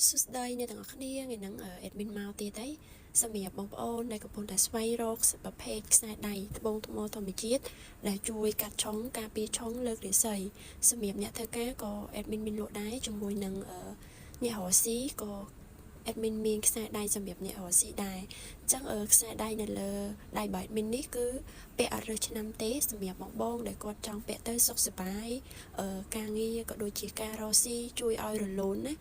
សួស្តីអ្នកទាំងអស់គ្នាថ្ងៃហ្នឹងadmin មកទៀតហើយសម្រាប់បងប្អូនដែលកំពុងតែស្វែងរកប្រភេទខ្សែដៃត្បូងថ្មធម្មជាតិដែលជួយកាត់ឆុងការពារឆុងលើករាសីសម្រាប់អ្នកធ្វើការក៏ admin មានលក់ដែរជាមួយនឹងអ្នករកស៊ីក៏ admin មានខ្សែដៃសម្រាប់អ្នករកស៊ីដែរអញ្ចឹងខ្សែដៃនៅលើដៃរបស់ admin នេះគឺពាក់អត់រើសឆ្នាំទេសម្រាប់បងដែលគាត់ចង់ពាក់ទៅសុខសប្បាយការងារក៏ដូចជាការរកស៊ីជួយឲ្យរលូនណា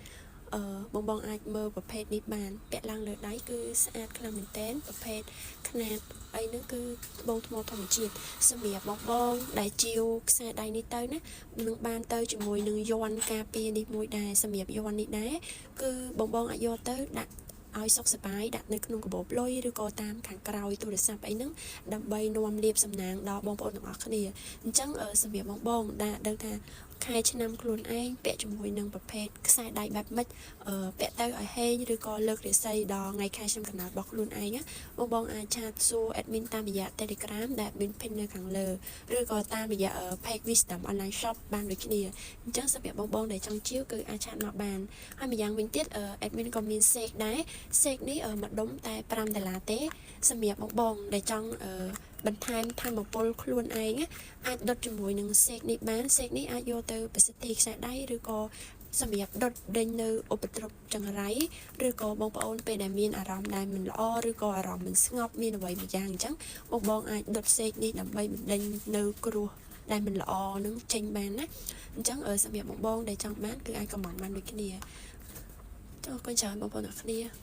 បងអាចមើលប្រភេទនេះបានពាក់ឡើងលើដៃគឺស្អាតខ្លាំងមែនទែនប្រភេទຂະຫນាតអីហ្នឹងគឺត្បូងថ្មធម្មជាតិសម្រាប់បងដែលជាវខ្សែដៃនេះទៅណានឹងបានទៅជាមួយនឹងយ័ន្តការពារនេះមួយដែរសម្រាប់យ័ន្តនេះដែរគឺបងអាចយកទៅដាក់ឲ្យសុខសប្បាយដាក់នៅក្នុងកាបូបលុយឬក៏តាមខាងក្រោយទូរស័ព្ទអីហ្នឹងដើម្បីនាំលាភសំណាងដល់បងប្អូនទាំងអស់គ្នាអញ្ចឹងសម្រាប់បងដែលដឹងថាខែឆ្នាំខ្លួនឯងពាក់ជាមួយនឹងប្រភេទខ្សែដៃបែបម៉េចពាក់ទៅឲ្យហេងឬក៏លើករាសីដល់ថ្ងៃខែឆ្នាំកំណើតរបស់ខ្លួនឯងបងអាចឆាតសួរ admin តាមរយៈ Telegram ដែល admin pin នៅខាងលើឬក៏តាមរយៈ page Wisdom Online Shop បានដូចគ្នាអញ្ចឹងសម្រាប់បងដែលចង់ជាវគឺអាចឆាតមកបានហើយម្យ៉ាងវិញទៀតadmin ក៏មានសេកដែរសេកនេះមួយដុំតែ$5ទេសម្រាប់បងដែលចង់បន្ថែមធម៌ពលខ្លួនឯងអាចដុតជាមួយនឹងសេកនេះបានសេកនេះអាចយកទៅប្រសិទ្ធិខ្សែដៃឬក៏សម្រាប់ដុតដេញនៅឧបទ្រពចង្រៃឬក៏បងប្អូនពេលដែលមានអារម្មណ៍ដែលមិនល្អឬក៏អារម្មណ៍មិនស្ងប់មានអ្វីមួយយ៉ាងអញ្ចឹងបងអាចដុតសេកនេះដើម្បីបណ្ដេញនៅគ្រោះដែលមិនល្អនឹងចេញបានណាអញ្ចឹងសម្រាប់បងដែលចង់បានគឺអាចcommentបានដូចគ្នាអរគុណច្រើនបងប្អូនអ្នកគ្នា